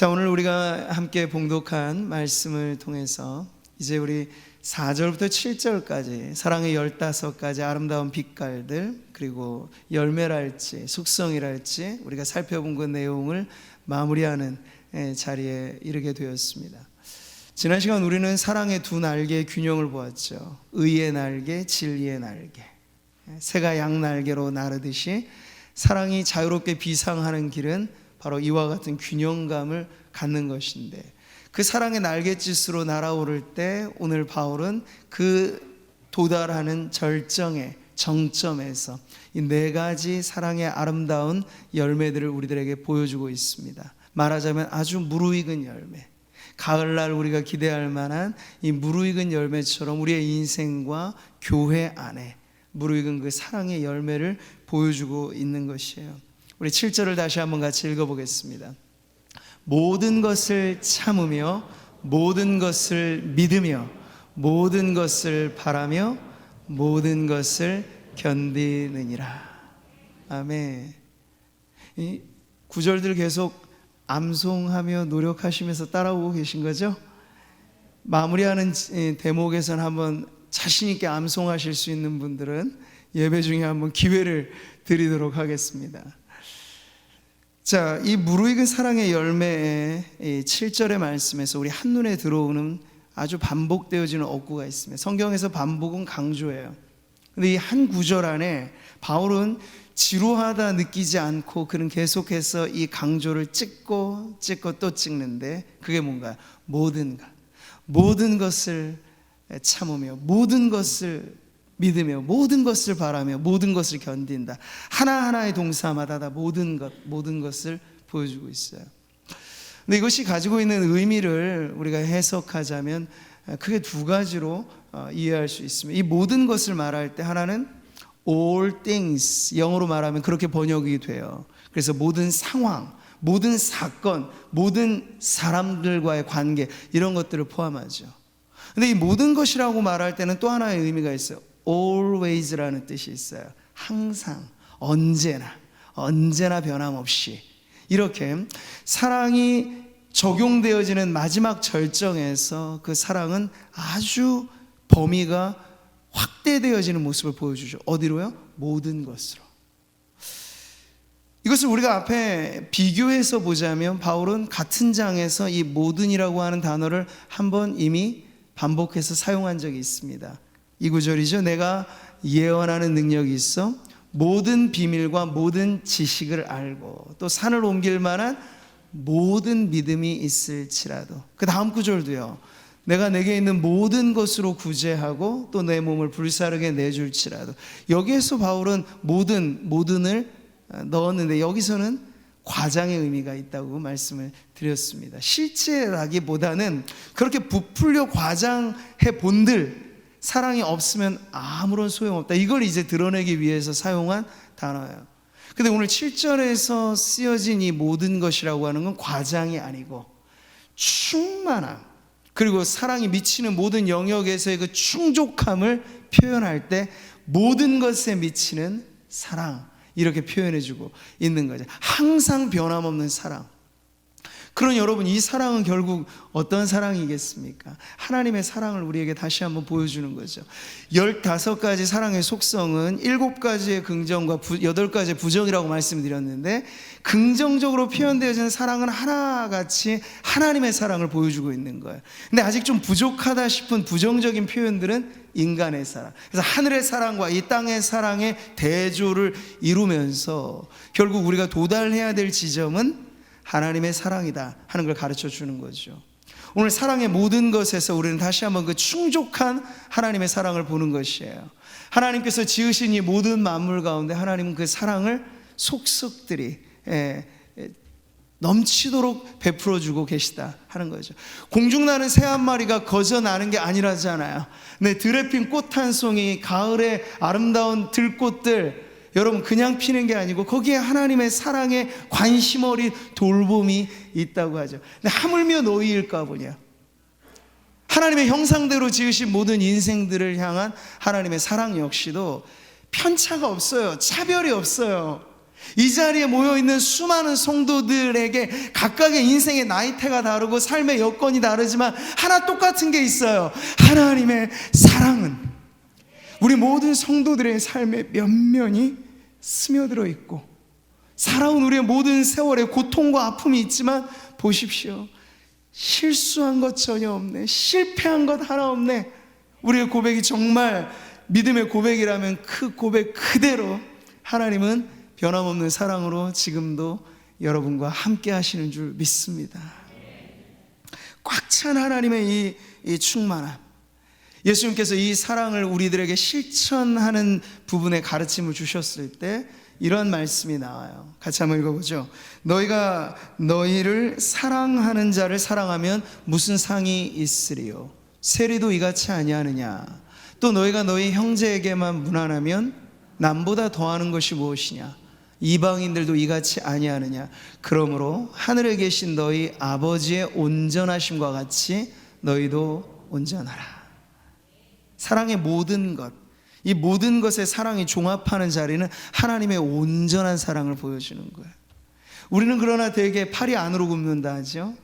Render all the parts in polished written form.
자, 오늘 우리가 함께 봉독한 말씀을 통해서 이제 우리 4절부터 7절까지 사랑의 15가지 아름다운 빛깔들, 그리고 열매랄지 숙성이랄지 우리가 살펴본 그 내용을 마무리하는 자리에 이르게 되었습니다. 지난 시간 우리는 사랑의 두 날개의 균형을 보았죠. 의의 날개, 진리의 날개. 새가 양 날개로 나르듯이 사랑이 자유롭게 비상하는 길은 바로 이와 같은 균형감을 갖는 것인데, 그 사랑의 날갯짓으로 날아오를 때 오늘 바울은 그 도달하는 절정의 정점에서 이 4가지 사랑의 아름다운 열매들을 우리들에게 보여주고 있습니다. 말하자면 아주 무르익은 열매, 가을날 우리가 기대할 만한 이 무르익은 열매처럼 우리의 인생과 교회 안에 무르익은 그 사랑의 열매를 보여주고 있는 것이에요. 우리 7절을 다시 한번 같이 읽어보겠습니다. 모든 것을 참으며 모든 것을 믿으며 모든 것을 바라며 모든 것을 견디느니라. 아멘. 이 구절들 계속 암송하며 노력하시면서 따라오고 계신 거죠? 마무리하는 대목에서는 한번 자신 있게 암송하실 수 있는 분들은 예배 중에 한번 기회를 드리도록 하겠습니다. 자, 이 무르익은 사랑의 열매의 7절의 말씀에서 우리 한눈에 들어오는 아주 반복되어지는 어구가 있습니다. 성경에서 반복은 강조예요. 근데 이 한 구절 안에 바울은 지루하다 느끼지 않고 그는 계속해서 이 강조를 찍고 또 찍는데, 그게 뭔가요? 모든 것을 참으며 모든 것을 믿으며 모든 것을 바라며 모든 것을 견딘다. 하나하나의 동사마다 다 모든 것을 보여주고 있어요. 근데 이것이 가지고 있는 의미를 우리가 해석하자면 크게 2가지로 이해할 수 있습니다. 이 모든 것을 말할 때 하나는 all things, 영어로 말하면 그렇게 번역이 돼요. 그래서 모든 상황, 모든 사건, 모든 사람들과의 관계, 이런 것들을 포함하죠. 근데 이 모든 것이라고 말할 때는 또 하나의 의미가 있어요. always라는 뜻이 있어요. 항상, 언제나 변함없이. 이렇게 사랑이 적용되어지는 마지막 절정에서 그 사랑은 아주 범위가 확대되어지는 모습을 보여주죠. 어디로요? 모든 것으로. 이것을 우리가 앞에 비교해서 보자면 바울은 같은 장에서 이 모든이라고 하는 단어를 한번 이미 반복해서 사용한 적이 있습니다. 이 구절이죠. 내가 예언하는 능력이 있어 모든 비밀과 모든 지식을 알고 또 산을 옮길 만한 모든 믿음이 있을지라도. 그 다음 구절도요. 내가 내게 있는 모든 것으로 구제하고 또 내 몸을 불사르게 내줄지라도. 여기에서 바울은 모든을 넣었는데 여기서는 과장의 의미가 있다고 말씀을 드렸습니다. 실제라기보다는 그렇게 부풀려 과장해 본들 사랑이 없으면 아무런 소용없다, 이걸 이제 드러내기 위해서 사용한 단어예요. 근데 오늘 7절에서 쓰여진 이 모든 것이라고 하는 건 과장이 아니고 충만함, 그리고 사랑이 미치는 모든 영역에서의 그 충족함을 표현할 때 모든 것에 미치는 사랑, 이렇게 표현해주고 있는 거죠. 항상 변함없는 사랑. 그런 여러분, 이 사랑은 결국 어떤 사랑이겠습니까? 하나님의 사랑을 우리에게 다시 한번 보여주는 거죠. 15가지 사랑의 속성은 7가지의 긍정과 8가지의 부정이라고 말씀드렸는데, 긍정적으로 표현되어지는 사랑은 하나같이 하나님의 사랑을 보여주고 있는 거예요. 근데 아직 좀 부족하다 싶은 부정적인 표현들은 인간의 사랑, 그래서 하늘의 사랑과 이 땅의 사랑의 대조를 이루면서 결국 우리가 도달해야 될 지점은 하나님의 사랑이다 하는 걸 가르쳐 주는 거죠. 오늘 사랑의 모든 것에서 우리는 다시 한번 그 충족한 하나님의 사랑을 보는 것이에요. 하나님께서 지으신 이 모든 만물 가운데 하나님은 그 사랑을 속속들이 넘치도록 베풀어 주고 계시다 하는 거죠. 공중나는 새 한 마리가 거저 나는 게 아니라잖아요. 네, 들에 핀 꽃 한 송이, 가을의 아름다운 들꽃들, 여러분 그냥 피는 게 아니고 거기에 하나님의 사랑에 관심 어린 돌봄이 있다고 하죠. 근데 하물며 너희일까 보냐. 하나님의 형상대로 지으신 모든 인생들을 향한 하나님의 사랑 역시도 편차가 없어요. 차별이 없어요. 이 자리에 모여있는 수많은 성도들에게 각각의 인생의 나이대가 다르고 삶의 여건이 다르지만 하나 똑같은 게 있어요. 하나님의 사랑은 우리 모든 성도들의 삶의 면면이 스며들어 있고, 살아온 우리의 모든 세월에 고통과 아픔이 있지만 보십시오, 실수한 것 전혀 없네, 실패한 것 하나 없네. 우리의 고백이 정말 믿음의 고백이라면 그 고백 그대로 하나님은 변함없는 사랑으로 지금도 여러분과 함께 하시는 줄 믿습니다. 꽉 찬 하나님의 이 충만함, 예수님께서 이 사랑을 우리들에게 실천하는 부분에 가르침을 주셨을 때 이런 말씀이 나와요. 같이 한번 읽어보죠. 너희가 너희를 사랑하는 자를 사랑하면 무슨 상이 있으리요? 세리도 이같이 아니하느냐? 또 너희가 너희 형제에게만 무난하면 남보다 더하는 것이 무엇이냐? 이방인들도 이같이 아니하느냐? 그러므로 하늘에 계신 너희 아버지의 온전하심과 같이 너희도 온전하라. 사랑의 모든 것, 이 모든 것의 사랑이 종합하는 자리는 하나님의 온전한 사랑을 보여주는 거예요. 우리는 그러나 되게 팔이 안으로 굽는다 하죠.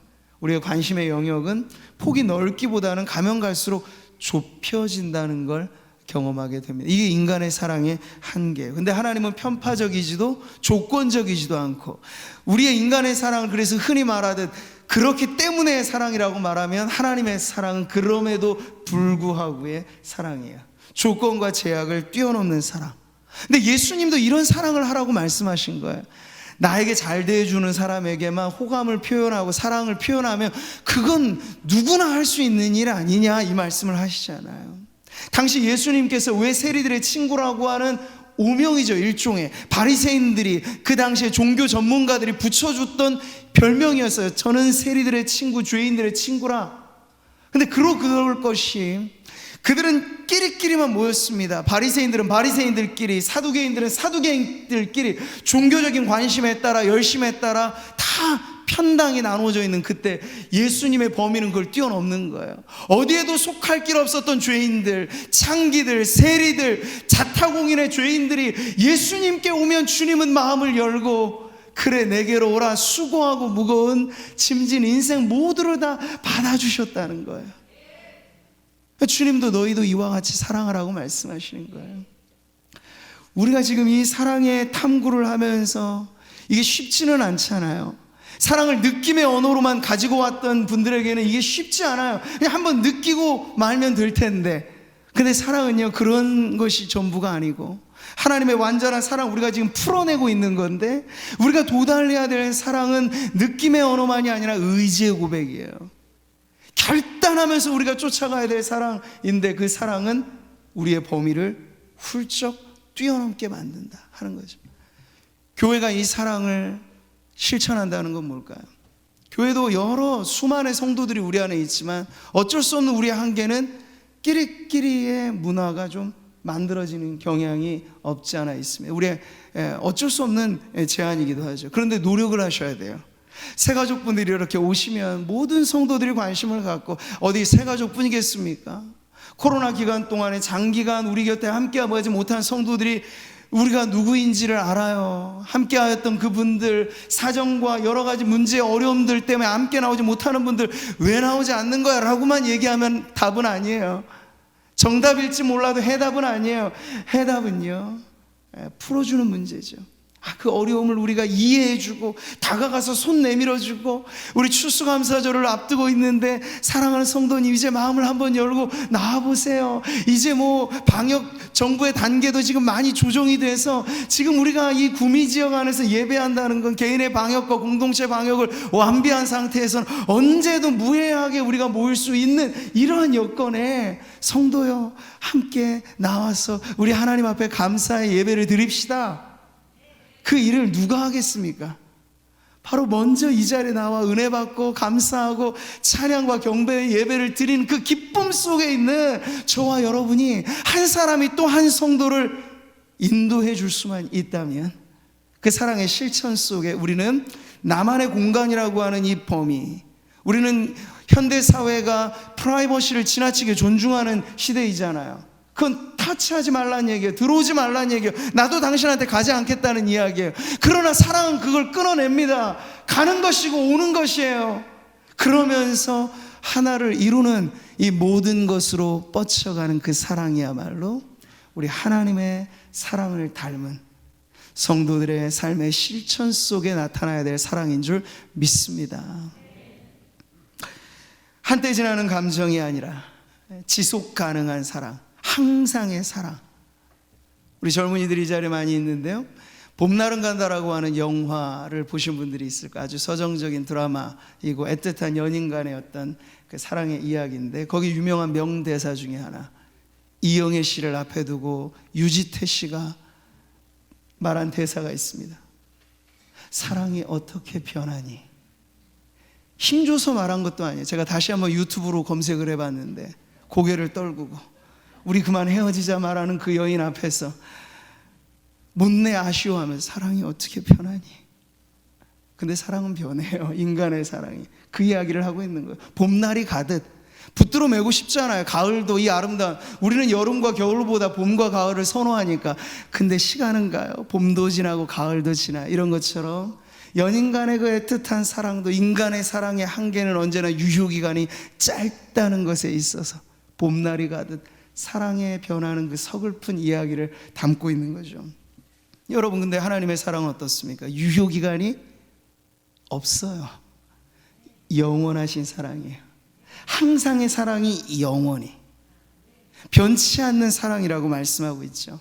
우리의 관심의 영역은 폭이 넓기보다는 가면 갈수록 좁혀진다는 걸 경험하게 됩니다. 이게 인간의 사랑의 한계예요. 근데 하나님은 편파적이지도 조건적이지도 않고, 우리의 인간의 사랑을 그래서 흔히 말하듯 그렇기 때문에 사랑이라고 말하면 하나님의 사랑은 그럼에도 불구하고의 사랑이에요. 조건과 제약을 뛰어넘는 사랑. 근데 예수님도 이런 사랑을 하라고 말씀하신 거예요. 나에게 잘 대해주는 사람에게만 호감을 표현하고 사랑을 표현하면 그건 누구나 할 수 있는 일 아니냐, 이 말씀을 하시잖아요. 당시 예수님께서 왜 세리들의 친구라고 하는 오명이죠, 일종의 바리새인들이, 그 당시에 종교 전문가들이 붙여줬던 별명이었어요. 저는 세리들의 친구, 죄인들의 친구라. 근데 그럴 것이, 그들은 끼리끼리만 모였습니다. 바리새인들은 바리새인들끼리, 사두개인들은 사두개인들끼리, 종교적인 관심에 따라, 열심에 따라 다 편당이 나누어져 있는 그때 예수님의 범위는 그걸 뛰어넘는 거예요. 어디에도 속할 길 없었던 죄인들, 창기들, 세리들, 자타공인의 죄인들이 예수님께 오면 주님은 마음을 열고, 그래 내게로 오라, 수고하고 무거운 짐진 인생 모두를 다 받아주셨다는 거예요. 주님도 너희도 이와 같이 사랑하라고 말씀하시는 거예요. 우리가 지금 이 사랑의 탐구를 하면서 이게 쉽지는 않잖아요. 사랑을 느낌의 언어로만 가지고 왔던 분들에게는 이게 쉽지 않아요. 그냥 한번 느끼고 말면 될 텐데, 근데 사랑은요, 그런 것이 전부가 아니고 하나님의 완전한 사랑, 우리가 지금 풀어내고 있는 건데, 우리가 도달해야 될 사랑은 느낌의 언어만이 아니라 의지의 고백이에요. 결단하면서 우리가 쫓아가야 될 사랑인데, 그 사랑은 우리의 범위를 훌쩍 뛰어넘게 만든다 하는 거죠. 교회가 이 사랑을 실천한다는 건 뭘까요? 교회도 여러 수많은 성도들이 우리 안에 있지만 어쩔 수 없는 우리의 한계는 끼리끼리의 문화가 좀 만들어지는 경향이 없지 않아 있습니다. 우리의 어쩔 수 없는 제한이기도 하죠. 그런데 노력을 하셔야 돼요. 새가족분들이 이렇게 오시면 모든 성도들이 관심을 갖고, 어디 새가족뿐이겠습니까? 코로나 기간 동안에 장기간 우리 곁에 함께하지 못한 성도들이 우리가 누구인지를 알아요. 함께하였던 그분들, 사정과 여러 가지 문제의 어려움들 때문에 함께 나오지 못하는 분들, 왜 나오지 않는 거야? 라고만 얘기하면 답은 아니에요. 정답일지 몰라도 해답은 아니에요. 해답은요, 풀어주는 문제죠. 그 어려움을 우리가 이해해주고 다가가서 손 내밀어주고, 우리 추수감사절을 앞두고 있는데 사랑하는 성도님, 이제 마음을 한번 열고 나와보세요. 이제 뭐 방역 정부의 단계도 지금 많이 조정이 돼서 지금 우리가 이 구미지역 안에서 예배한다는 건 개인의 방역과 공동체 방역을 완비한 상태에서는 언제도 무해하게 우리가 모일 수 있는 이러한 여건에, 성도여 함께 나와서 우리 하나님 앞에 감사의 예배를 드립시다. 그 일을 누가 하겠습니까? 바로 먼저 이 자리에 나와 은혜 받고 감사하고 찬양과 경배의 예배를 드리는 그 기쁨 속에 있는 저와 여러분이, 한 사람이 또 한 성도를 인도해 줄 수만 있다면, 그 사랑의 실천 속에 우리는 나만의 공간이라고 하는 이 범위, 우리는 현대사회가 프라이버시를 지나치게 존중하는 시대이잖아요. 그건 터치하지 말라는 얘기예요. 들어오지 말라는 얘기예요. 나도 당신한테 가지 않겠다는 이야기예요. 그러나 사랑은 그걸 끊어냅니다. 가는 것이고 오는 것이에요. 그러면서 하나를 이루는 이 모든 것으로 뻗쳐가는 그 사랑이야말로 우리 하나님의 사랑을 닮은 성도들의 삶의 실천 속에 나타나야 될 사랑인 줄 믿습니다. 한때 지나는 감정이 아니라 지속 가능한 사랑, 항상의 사랑. 우리 젊은이들이 이 자리에 많이 있는데요, 봄날은 간다라고 하는 영화를 보신 분들이 있을까. 아주 서정적인 드라마이고 애틋한 연인 간의 어떤 그 사랑의 이야기인데, 거기 유명한 명대사 중에 하나, 이영애 씨를 앞에 두고 유지태 씨가 말한 대사가 있습니다. 사랑이 어떻게 변하니? 힘줘서 말한 것도 아니에요. 제가 다시 한번 유튜브로 검색을 해봤는데 고개를 떨구고 우리 그만 헤어지자 말하는 그 여인 앞에서 못내 아쉬워하면서 사랑이 어떻게 변하니? 근데 사랑은 변해요. 인간의 사랑이. 그 이야기를 하고 있는 거예요. 봄날이 가듯 붙들어 매고 싶잖아요. 가을도 이 아름다운, 우리는 여름과 겨울보다 봄과 가을을 선호하니까. 근데 시간은 가요. 봄도 지나고 가을도 지나. 이런 것처럼 연인 간의 그 애틋한 사랑도 인간의 사랑의 한계는 언제나 유효기간이 짧다는 것에 있어서 봄날이 가듯 사랑에 변하는 그 서글픈 이야기를 담고 있는 거죠. 여러분, 근데 하나님의 사랑은 어떻습니까? 유효기간이 없어요. 영원하신 사랑이에요. 항상의 사랑이 영원히 변치 않는 사랑이라고 말씀하고 있죠.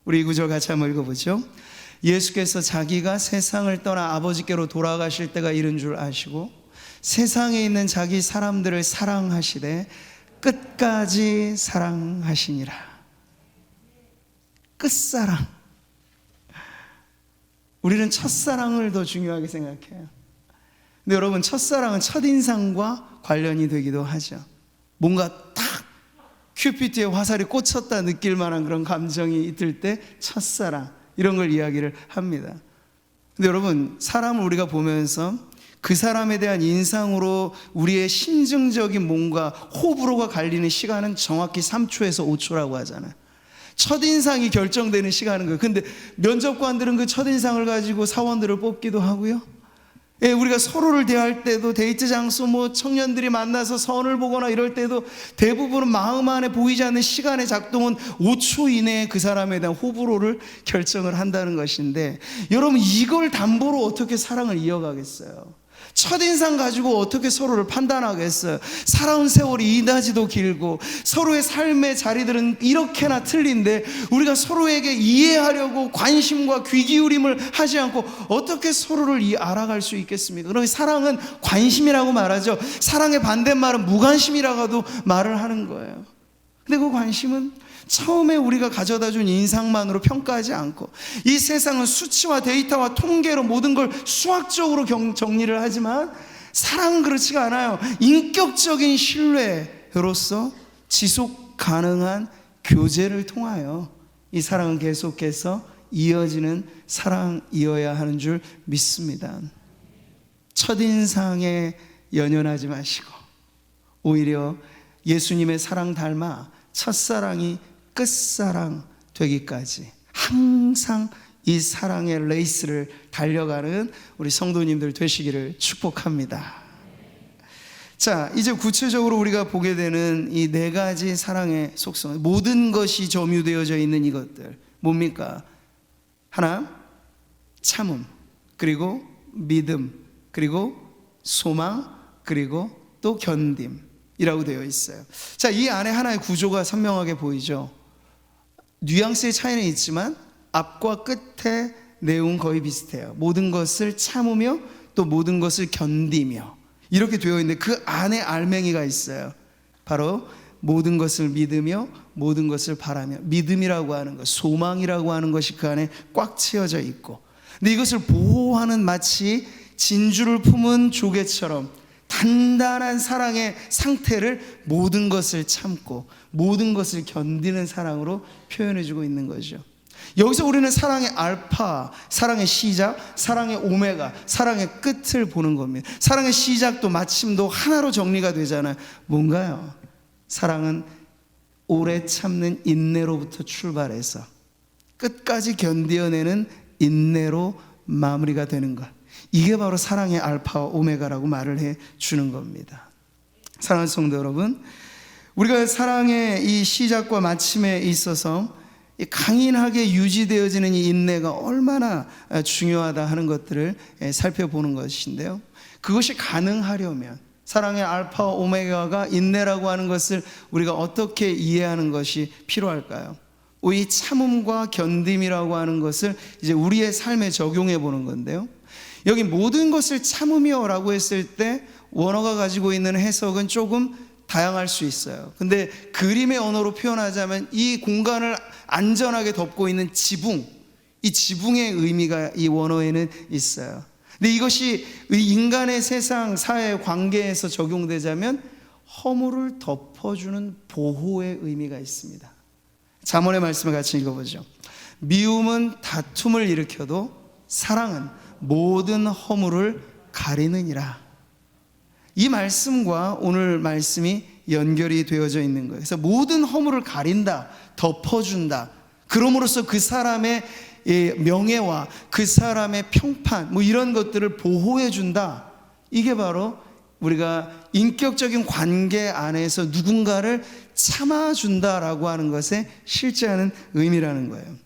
우리 이 구절 같이 한번 읽어보죠. 예수께서 자기가 세상을 떠나 아버지께로 돌아가실 때가 이른 줄 아시고 세상에 있는 자기 사람들을 사랑하시되 끝까지 사랑하시니라. 끝사랑. 우리는 첫사랑을 더 중요하게 생각해요. 근데 여러분, 첫사랑은 첫인상과 관련이 되기도 하죠. 뭔가 딱 큐피드의 화살이 꽂혔다 느낄 만한 그런 감정이 들 때 첫사랑, 이런 걸 이야기를 합니다. 근데 여러분, 사람을 우리가 보면서 그 사람에 대한 인상으로 우리의 심증적인 뭔가 호불호가 갈리는 시간은 정확히 3초에서 5초라고 하잖아요. 첫인상이 결정되는 시간인 거예요. 근데 면접관들은 그 첫인상을 가지고 사원들을 뽑기도 하고요. 예, 우리가 서로를 대할 때도 데이트 장소 청년들이 만나서 선을 보거나 이럴 때도 대부분은 마음 안에 보이지 않는 시간의 작동은 5초 이내에 그 사람에 대한 호불호를 결정을 한다는 것인데, 여러분, 이걸 담보로 어떻게 사랑을 이어가겠어요? 첫인상 가지고 어떻게 서로를 판단하겠어요? 살아온 세월이 이다지도 길고 서로의 삶의 자리들은 이렇게나 틀린데 우리가 서로에게 이해하려고 관심과 귀 기울임을 하지 않고 어떻게 서로를 알아갈 수 있겠습니까? 그러면 사랑은 관심이라고 말하죠. 사랑의 반대말은 무관심이라고도 말을 하는 거예요. 근데 그 관심은 처음에 우리가 가져다준 인상만으로 평가하지 않고, 이 세상은 수치와 데이터와 통계로 모든 걸 수학적으로 정리를 하지만 사랑은 그렇지가 않아요. 인격적인 신뢰로서 지속 가능한 교제를 통하여 이 사랑은 계속해서 이어지는 사랑이어야 하는 줄 믿습니다. 첫인상에 연연하지 마시고 오히려 예수님의 사랑 닮아 첫사랑이 끝사랑 되기까지 항상 이 사랑의 레이스를 달려가는 우리 성도님들 되시기를 축복합니다. 자, 이제 구체적으로 우리가 보게 되는 이 네 가지 사랑의 속성, 모든 것이 점유되어져 있는 이것들 뭡니까? 하나, 참음, 그리고 믿음, 그리고 소망, 그리고 또 견딤이라고 되어 있어요. 자, 이 안에 하나의 구조가 선명하게 보이죠. 뉘앙스의 차이는 있지만 앞과 끝의 내용 거의 비슷해요. 모든 것을 참으며 또 모든 것을 견디며 이렇게 되어 있는데 그 안에 알맹이가 있어요. 바로 모든 것을 믿으며 모든 것을 바라며, 믿음이라고 하는 것, 소망이라고 하는 것이 그 안에 꽉 채워져 있고, 근데 이것을 보호하는 마치 진주를 품은 조개처럼 단단한 사랑의 상태를 모든 것을 참고 모든 것을 견디는 사랑으로 표현해주고 있는 거죠. 여기서 우리는 사랑의 알파, 사랑의 시작, 사랑의 오메가, 사랑의 끝을 보는 겁니다. 사랑의 시작도 마침도 하나로 정리가 되잖아요. 뭔가요? 사랑은 오래 참는 인내로부터 출발해서 끝까지 견뎌내는 인내로 마무리가 되는 것, 이게 바로 사랑의 알파와 오메가라고 말을 해 주는 겁니다. 사랑하는 성도 여러분, 우리가 사랑의 이 시작과 마침에 있어서 강인하게 유지되어지는 이 인내가 얼마나 중요하다 하는 것들을 살펴보는 것인데요, 그것이 가능하려면 사랑의 알파와 오메가가 인내라고 하는 것을 우리가 어떻게 이해하는 것이 필요할까요? 이 참음과 견딤이라고 하는 것을 이제 우리의 삶에 적용해 보는 건데요, 여기 모든 것을 참으며라고 했을 때 원어가 가지고 있는 해석은 조금 다양할 수 있어요. 근데 그림의 언어로 표현하자면 이 공간을 안전하게 덮고 있는 지붕, 이 지붕의 의미가 이 원어에는 있어요. 근데 이것이 인간의 세상, 사회, 관계에서 적용되자면 허물을 덮어주는 보호의 의미가 있습니다. 잠언의 말씀을 같이 읽어보죠. 미움은 다툼을 일으켜도 사랑은 모든 허물을 가리느니라. 이 말씀과 오늘 말씀이 연결이 되어져 있는 거예요. 그래서 모든 허물을 가린다, 덮어준다. 그럼으로써 그 사람의 명예와 그 사람의 평판, 이런 것들을 보호해준다. 이게 바로 우리가 인격적인 관계 안에서 누군가를 참아준다라고 하는 것의 실제하는 의미라는 거예요.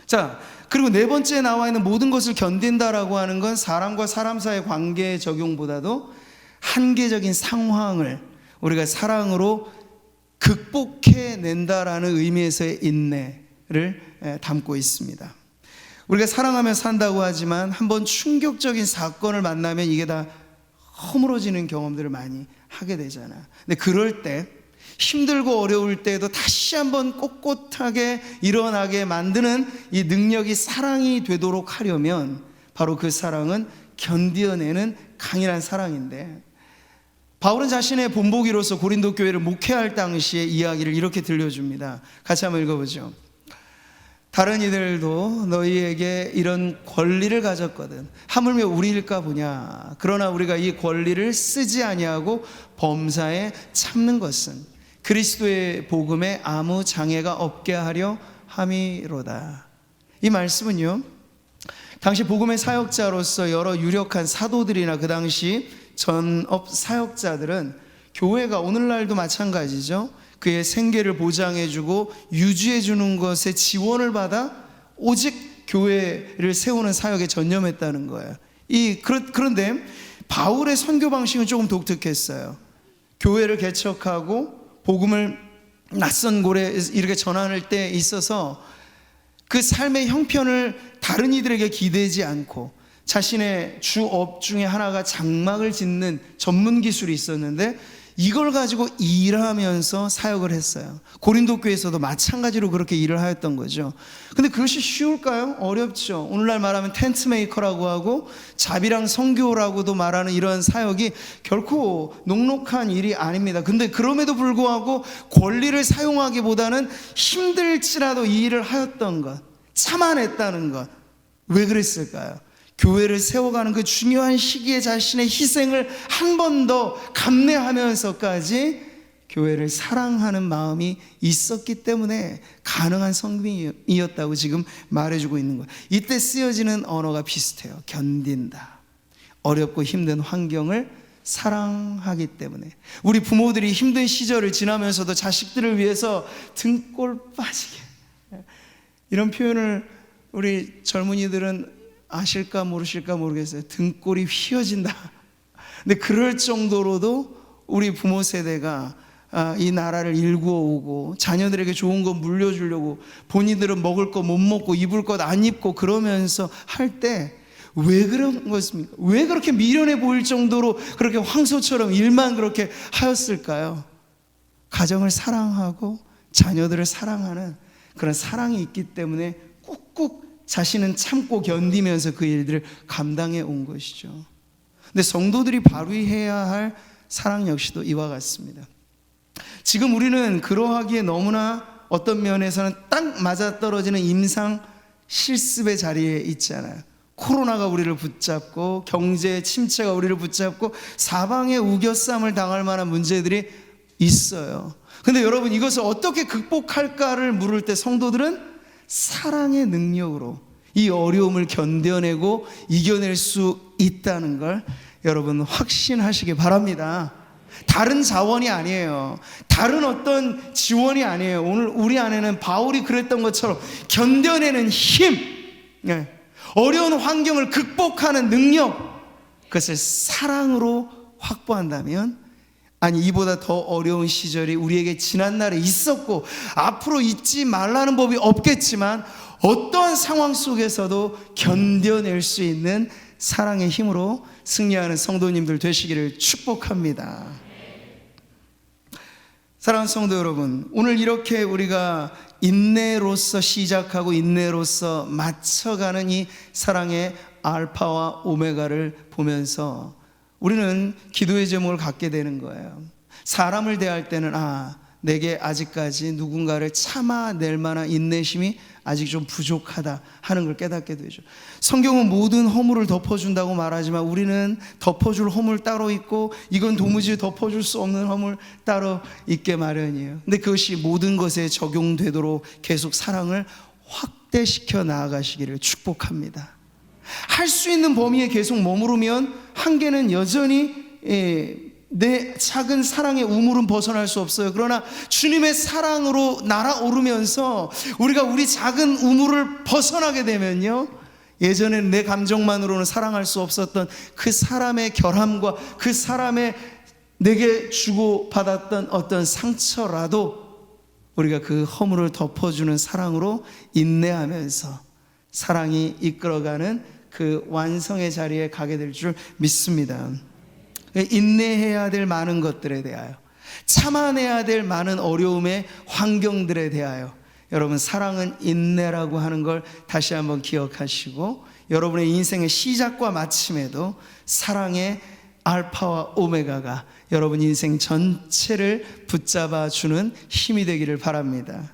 자, 그리고 네 번째에 나와 있는 모든 것을 견딘다라고 하는 건 사람과 사람 사이의 관계의 적용보다도 한계적인 상황을 우리가 사랑으로 극복해낸다라는 의미에서의 인내를 담고 있습니다. 우리가 사랑하며 산다고 하지만 한번 충격적인 사건을 만나면 이게 다 허물어지는 경험들을 많이 하게 되잖아. 근데 그럴 때 힘들고 어려울 때에도 다시 한번 꼿꼿하게 일어나게 만드는 이 능력이 사랑이 되도록 하려면 바로 그 사랑은 견디어내는 강인한 사랑인데, 바울은 자신의 본보기로서 고린도 교회를 목회할 당시의 이야기를 이렇게 들려줍니다. 같이 한번 읽어보죠. 다른 이들도 너희에게 이런 권리를 가졌거든. 하물며 우리일까 보냐. 그러나 우리가 이 권리를 쓰지 아니하고 범사에 참는 것은 그리스도의 복음에 아무 장애가 없게 하려 함이로다. 이 말씀은요, 당시 복음의 사역자로서 여러 유력한 사도들이나 그 당시 전업 사역자들은 교회가 오늘날도 마찬가지죠, 그의 생계를 보장해주고 유지해주는 것에 지원을 받아 오직 교회를 세우는 사역에 전념했다는 거예요. 그런데 바울의 선교 방식은 조금 독특했어요. 교회를 개척하고 복음을 낯선 곳에 이렇게 전할 때 있어서 그 삶의 형편을 다른 이들에게 기대지 않고 자신의 주업 중에 하나가 장막을 짓는 전문 기술이 있었는데 이걸 가지고 일하면서 사역을 했어요. 고린도 교회에서도 마찬가지로 그렇게 일을 하였던 거죠. 근데 그것이 쉬울까요? 어렵죠. 오늘날 말하면 텐트 메이커라고 하고 자비랑 선교라고도 말하는 이런 사역이 결코 녹록한 일이 아닙니다. 근데 그럼에도 불구하고 권리를 사용하기보다는 힘들지라도 이 일을 하였던 것, 참아냈다는 것, 왜 그랬을까요? 교회를 세워가는 그 중요한 시기에 자신의 희생을 한 번 더 감내하면서까지 교회를 사랑하는 마음이 있었기 때문에 가능한 성공이었다고 지금 말해주고 있는 거예요. 이때 쓰여지는 언어가 비슷해요. 견딘다. 어렵고 힘든 환경을 사랑하기 때문에. 우리 부모들이 힘든 시절을 지나면서도 자식들을 위해서 등골 빠지게, 이런 표현을 우리 젊은이들은 아실까 모르실까 모르겠어요. 등골이 휘어진다. 근데 그럴 정도로도 우리 부모 세대가 이 나라를 일구어오고 자녀들에게 좋은 거 물려주려고 본인들은 먹을 거 못 먹고 입을 것 안 입고 그러면서 할 때 왜 그런 것입니까? 왜 그렇게 미련해 보일 정도로 그렇게 황소처럼 일만 그렇게 하였을까요? 가정을 사랑하고 자녀들을 사랑하는 그런 사랑이 있기 때문에 꾹꾹 자신은 참고 견디면서 그 일들을 감당해 온 것이죠. 근데 성도들이 발휘해야 할 사랑 역시도 이와 같습니다. 지금 우리는 그러하기에 너무나 어떤 면에서는 딱 맞아떨어지는 임상 실습의 자리에 있잖아요. 코로나가 우리를 붙잡고 경제 침체가 우리를 붙잡고 사방에 우겨쌈을 당할 만한 문제들이 있어요. 근데 여러분, 이것을 어떻게 극복할까를 물을 때 성도들은 사랑의 능력으로 이 어려움을 견뎌내고 이겨낼 수 있다는 걸 여러분 확신하시기 바랍니다. 다른 자원이 아니에요. 다른 어떤 지원이 아니에요. 오늘 우리 안에는 바울이 그랬던 것처럼 견뎌내는 힘, 어려운 환경을 극복하는 능력, 그것을 사랑으로 확보한다면, 아니 이보다 더 어려운 시절이 우리에게 지난날에 있었고 앞으로 잊지 말라는 법이 없겠지만 어떠한 상황 속에서도 견뎌낼 수 있는 사랑의 힘으로 승리하는 성도님들 되시기를 축복합니다. 사랑하는 성도 여러분, 오늘 이렇게 우리가 인내로서 시작하고 인내로서 맞춰가는 이 사랑의 알파와 오메가를 보면서 우리는 기도의 제목을 갖게 되는 거예요. 사람을 대할 때는 내게 아직까지 누군가를 참아낼 만한 인내심이 아직 좀 부족하다 하는 걸 깨닫게 되죠. 성경은 모든 허물을 덮어준다고 말하지만 우리는 덮어줄 허물 따로 있고 이건 도무지 덮어줄 수 없는 허물 따로 있게 마련이에요. 근데 그것이 모든 것에 적용되도록 계속 사랑을 확대시켜 나아가시기를 축복합니다. 할 수 있는 범위에 계속 머무르면 한계는 여전히 내 작은 사랑의 우물은 벗어날 수 없어요. 그러나 주님의 사랑으로 날아오르면서 우리가 우리 작은 우물을 벗어나게 되면요, 예전에는 내 감정만으로는 사랑할 수 없었던 그 사람의 결함과 그 사람의 내게 주고받았던 어떤 상처라도 우리가 그 허물을 덮어주는 사랑으로 인내하면서 사랑이 이끌어가는 그 완성의 자리에 가게 될 줄 믿습니다. 인내해야 될 많은 것들에 대하여, 참아내야 될 많은 어려움의 환경들에 대하여 여러분, 사랑은 인내라고 하는 걸 다시 한번 기억하시고 여러분의 인생의 시작과 마침에도 사랑의 알파와 오메가가 여러분 인생 전체를 붙잡아주는 힘이 되기를 바랍니다.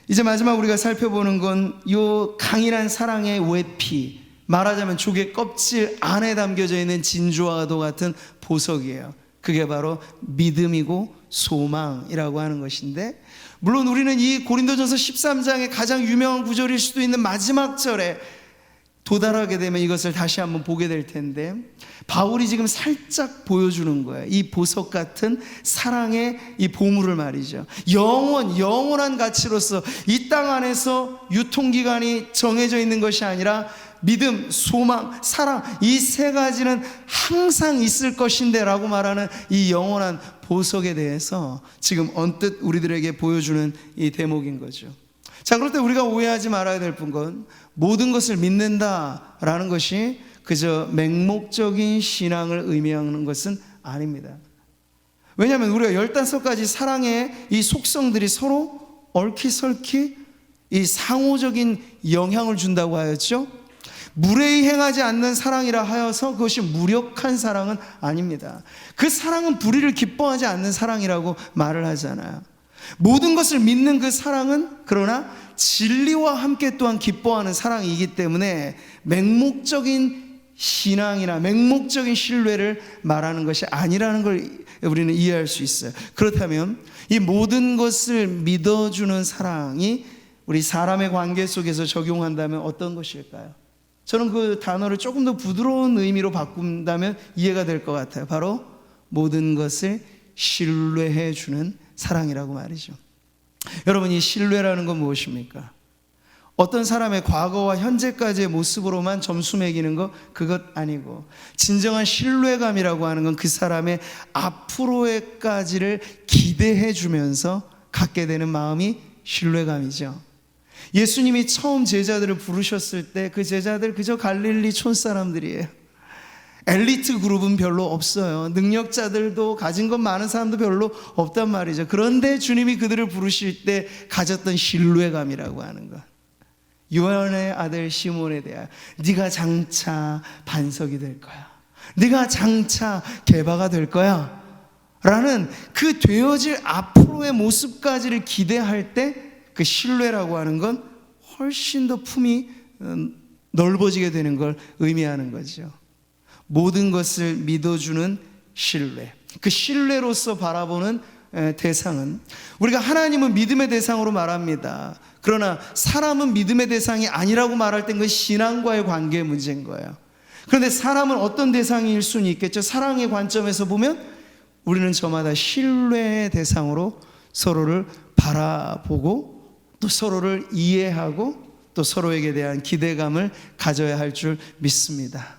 이제 마지막 우리가 살펴보는 건 이 강인한 사랑의 외피, 말하자면 조개 껍질 안에 담겨져 있는 진주와도 같은 보석이에요. 그게 바로 믿음이고 소망이라고 하는 것인데, 물론 우리는 이 고린도전서 13장의 가장 유명한 구절일 수도 있는 마지막 절에 도달하게 되면 이것을 다시 한번 보게 될 텐데, 바울이 지금 살짝 보여주는 거예요. 이 보석 같은 사랑의 이 보물을 말이죠. 영원한 가치로서 이 땅 안에서 유통기간이 정해져 있는 것이 아니라 믿음, 소망, 사랑, 이 세 가지는 항상 있을 것인데 라고 말하는 이 영원한 보석에 대해서 지금 언뜻 우리들에게 보여주는 이 대목인 거죠. 자, 그럴 때 우리가 오해하지 말아야 될 건 모든 것을 믿는다라는 것이 그저 맹목적인 신앙을 의미하는 것은 아닙니다. 왜냐하면 우리가 15가지 사랑의 이 속성들이 서로 얽히설키 이 상호적인 영향을 준다고 하였죠. 무례히 행하지 않는 사랑이라 하여서 그것이 무력한 사랑은 아닙니다. 그 사랑은 불의를 기뻐하지 않는 사랑이라고 말을 하잖아요. 모든 것을 믿는 그 사랑은 그러나 진리와 함께 또한 기뻐하는 사랑이기 때문에 맹목적인 신앙이나 맹목적인 신뢰를 말하는 것이 아니라는 걸 우리는 이해할 수 있어요. 그렇다면 이 모든 것을 믿어주는 사랑이 우리 사람의 관계 속에서 적용한다면 어떤 것일까요? 저는 그 단어를 조금 더 부드러운 의미로 바꾼다면 이해가 될 것 같아요. 바로 모든 것을 신뢰해 주는 사랑이라고 말이죠. 여러분, 이 신뢰라는 건 무엇입니까? 어떤 사람의 과거와 현재까지의 모습으로만 점수 매기는 거, 그것 아니고 진정한 신뢰감이라고 하는 건 그 사람의 앞으로의까지를 기대해 주면서 갖게 되는 마음이 신뢰감이죠. 예수님이 처음 제자들을 부르셨을 때 그 제자들 그저 갈릴리 촌사람들이에요. 엘리트 그룹은 별로 없어요. 능력자들도 가진 것 많은 사람도 별로 없단 말이죠. 그런데 주님이 그들을 부르실 때 가졌던 신뢰감이라고 하는 것, 요한의 아들 시몬에 대하여 네가 장차 반석이 될 거야, 네가 장차 개바가 될 거야 라는 그 되어질 앞으로의 모습까지를 기대할 때 그 신뢰라고 하는 건 훨씬 더 품이 넓어지게 되는 걸 의미하는 거죠. 모든 것을 믿어주는 신뢰, 그 신뢰로서 바라보는 대상은, 우리가 하나님은 믿음의 대상으로 말합니다. 그러나 사람은 믿음의 대상이 아니라고 말할 땐 그 신앙과의 관계의 문제인 거예요. 그런데 사람은 어떤 대상일 수는 있겠죠. 사랑의 관점에서 보면 우리는 저마다 신뢰의 대상으로 서로를 바라보고 또 서로를 이해하고 또 서로에게 대한 기대감을 가져야 할 줄 믿습니다.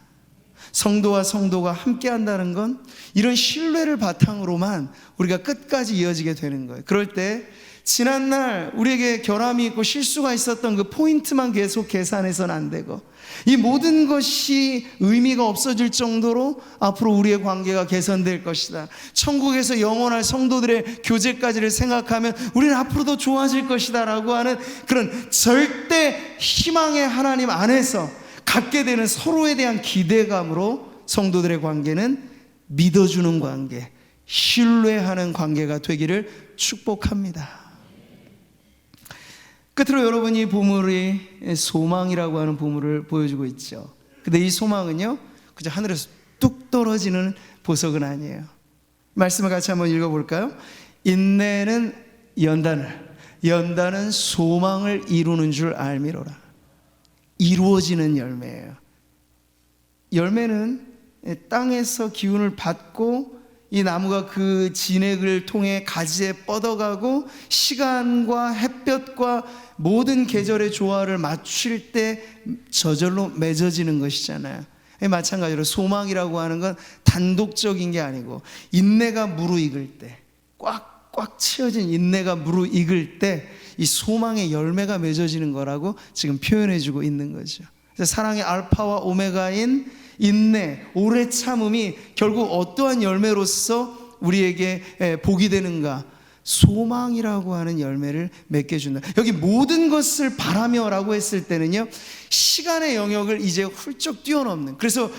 성도와 성도가 함께 한다는 건 이런 신뢰를 바탕으로만 우리가 끝까지 이어지게 되는 거예요. 그럴 때 지난날 우리에게 결함이 있고 실수가 있었던 그 포인트만 계속 계산해서는 안 되고, 이 모든 것이 의미가 없어질 정도로 앞으로 우리의 관계가 개선될 것이다. 천국에서 영원할 성도들의 교제까지를 생각하면 우리는 앞으로도 좋아질 것이다 라고 하는 그런 절대 희망의 하나님 안에서 갖게 되는 서로에 대한 기대감으로 성도들의 관계는 믿어주는 관계, 신뢰하는 관계가 되기를 축복합니다. 끝으로 여러분이 보물이 소망이라고 하는 보물을 보여주고 있죠. 근데 이 소망은요, 그저 하늘에서 뚝 떨어지는 보석은 아니에요. 말씀을 같이 한번 읽어볼까요? 인내는 연단은 소망을 이루는 줄 알미로라. 이루어지는 열매예요. 열매는 땅에서 기운을 받고 이 나무가 그 진액을 통해 가지에 뻗어가고 시간과 햇볕과 모든 계절의 조화를 맞출 때 저절로 맺어지는 것이잖아요. 마찬가지로 소망이라고 하는 건 단독적인 게 아니고 인내가 무르익을 때, 꽉꽉 채워진 인내가 무르익을 때 이 소망의 열매가 맺어지는 거라고 지금 표현해주고 있는 거죠. 그래서 사랑의 알파와 오메가인 인내, 오래 참음이 결국 어떠한 열매로서 우리에게 복이 되는가? 소망이라고 하는 열매를 맺게 준다. 여기 모든 것을 바라며 라고 했을 때는요, 시간의 영역을 이제 훌쩍 뛰어넘는, 그래서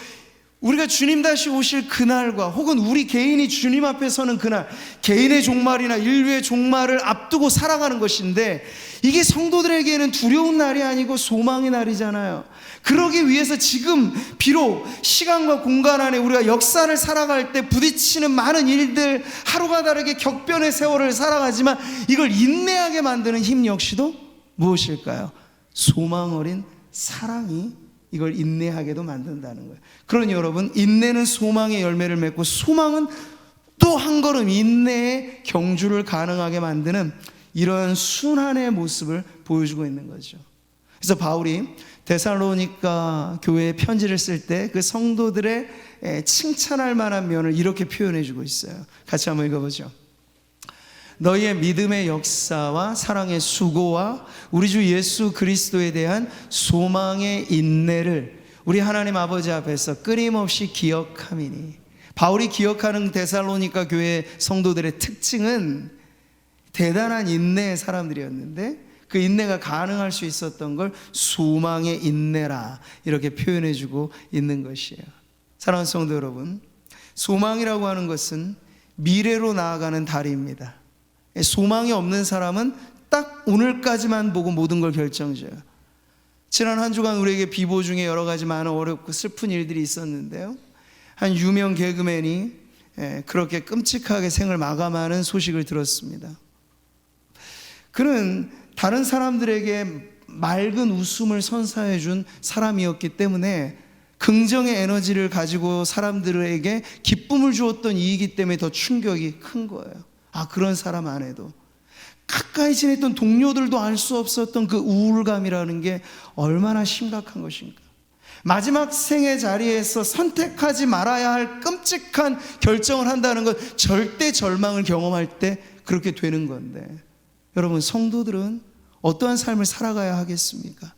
우리가 주님 다시 오실 그날과 혹은 우리 개인이 주님 앞에 서는 그날, 개인의 종말이나 인류의 종말을 앞두고 살아가는 것인데, 이게 성도들에게는 두려운 날이 아니고 소망의 날이잖아요. 그러기 위해서 지금 비록 시간과 공간 안에 우리가 역사를 살아갈 때 부딪히는 많은 일들, 하루가 다르게 격변의 세월을 살아가지만 이걸 인내하게 만드는 힘 역시도 무엇일까요? 소망 어린 사랑이 이걸 인내하게도 만든다는 거예요. 그러니 여러분, 인내는 소망의 열매를 맺고 소망은 또 한 걸음 인내의 경주를 가능하게 만드는 이런 순환의 모습을 보여주고 있는 거죠. 그래서 바울이 데살로니가 교회에 편지를 쓸 때 그 성도들의 칭찬할 만한 면을 이렇게 표현해 주고 있어요. 같이 한번 읽어보죠. 너희의 믿음의 역사와 사랑의 수고와 우리 주 예수 그리스도에 대한 소망의 인내를 우리 하나님 아버지 앞에서 끊임없이 기억함이니. 바울이 기억하는 데살로니가 교회 성도들의 특징은 대단한 인내의 사람들이었는데, 그 인내가 가능할 수 있었던 걸 소망의 인내라 이렇게 표현해주고 있는 것이에요. 사랑하는 성도 여러분, 소망이라고 하는 것은 미래로 나아가는 다리입니다. 소망이 없는 사람은 딱 오늘까지만 보고 모든 걸 결정져요. 지난 한 주간 우리에게 비보 중에 여러 가지 많은 어렵고 슬픈 일들이 있었는데요, 한 유명 개그맨이 그렇게 끔찍하게 생을 마감하는 소식을 들었습니다. 그는 다른 사람들에게 맑은 웃음을 선사해 준 사람이었기 때문에 긍정의 에너지를 가지고 사람들에게 기쁨을 주었던 이이기 때문에 더 충격이 큰 거예요. 아, 그런 사람 안에도 가까이 지냈던 동료들도 알 수 없었던 그 우울감이라는 게 얼마나 심각한 것인가. 마지막 생의 자리에서 선택하지 말아야 할 끔찍한 결정을 한다는 건 절대 절망을 경험할 때 그렇게 되는 건데, 여러분, 성도들은 어떠한 삶을 살아가야 하겠습니까?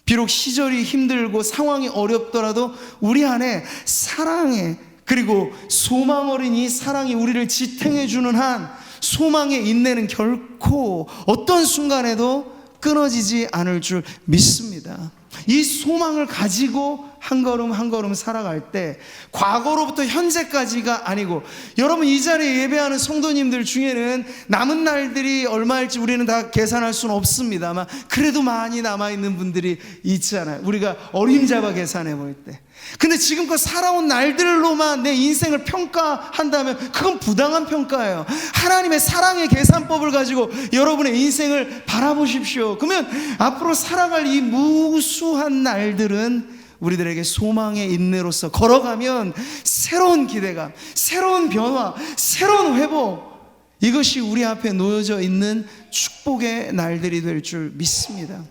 비록 시절이 힘들고 상황이 어렵더라도 우리 안에 사랑의, 그리고 소망 어린 이 사랑이 우리를 지탱해 주는 한 소망의 인내는 결코 어떤 순간에도 끊어지지 않을 줄 믿습니다. 이 소망을 가지고 한 걸음 한 걸음 살아갈 때 과거로부터 현재까지가 아니고, 여러분 이 자리에 예배하는 성도님들 중에는 남은 날들이 얼마일지 우리는 다 계산할 수는 없습니다만 그래도 많이 남아있는 분들이 있잖아요. 우리가 어림잡아 계산해 볼 때. 근데 지금껏 살아온 날들로만 내 인생을 평가한다면 그건 부당한 평가예요. 하나님의 사랑의 계산법을 가지고 여러분의 인생을 바라보십시오. 그러면 앞으로 살아갈 이 무수한 날들은 우리들에게 소망의 인내로서 걸어가면 새로운 기대감, 새로운 변화, 새로운 회복, 이것이 우리 앞에 놓여져 있는 축복의 날들이 될 줄 믿습니다.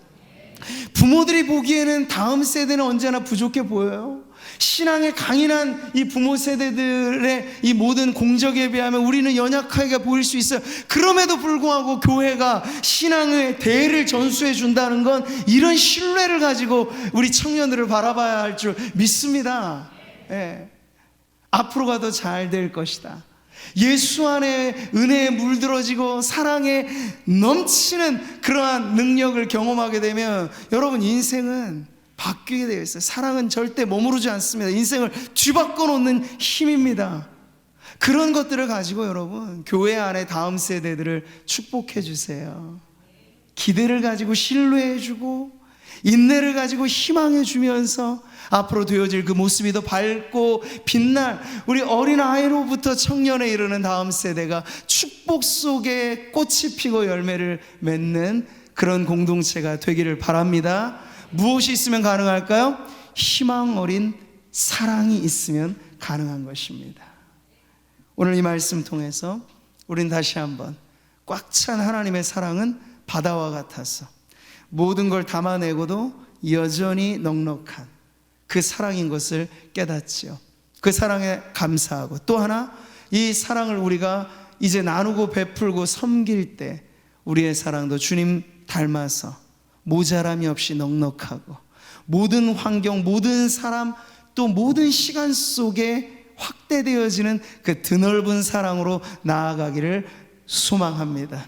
부모들이 보기에는 다음 세대는 언제나 부족해 보여요. 신앙에 강인한 이 부모 세대들의 이 모든 공적에 비하면 우리는 연약하게 보일 수 있어요. 그럼에도 불구하고 교회가 신앙의 대를 전수해 준다는 건 이런 신뢰를 가지고 우리 청년들을 바라봐야 할 줄 믿습니다. 예. 앞으로가 더 잘 될 것이다. 예수 안에 은혜에 물들어지고 사랑에 넘치는 그러한 능력을 경험하게 되면 여러분 인생은 바뀌게 되어 있어요. 사랑은 절대 머무르지 않습니다. 인생을 뒤바꿔 놓는 힘입니다. 그런 것들을 가지고 여러분 교회 안에 다음 세대들을 축복해 주세요. 기대를 가지고 신뢰해 주고 인내를 가지고 희망해 주면서 앞으로 되어질 그 모습이 더 밝고 빛날 우리 어린아이로부터 청년에 이르는 다음 세대가 축복 속에 꽃이 피고 열매를 맺는 그런 공동체가 되기를 바랍니다. 무엇이 있으면 가능할까요? 희망 어린 사랑이 있으면 가능한 것입니다. 오늘 이 말씀 통해서 우린 다시 한번 꽉 찬 하나님의 사랑은 바다와 같아서 모든 걸 담아내고도 여전히 넉넉한 그 사랑인 것을 깨닫지요. 그 사랑에 감사하고 또 하나 이 사랑을 우리가 이제 나누고 베풀고 섬길 때 우리의 사랑도 주님 닮아서 모자람이 없이 넉넉하고 모든 환경, 모든 사람, 또 모든 시간 속에 확대되어지는 그 드넓은 사랑으로 나아가기를 소망합니다.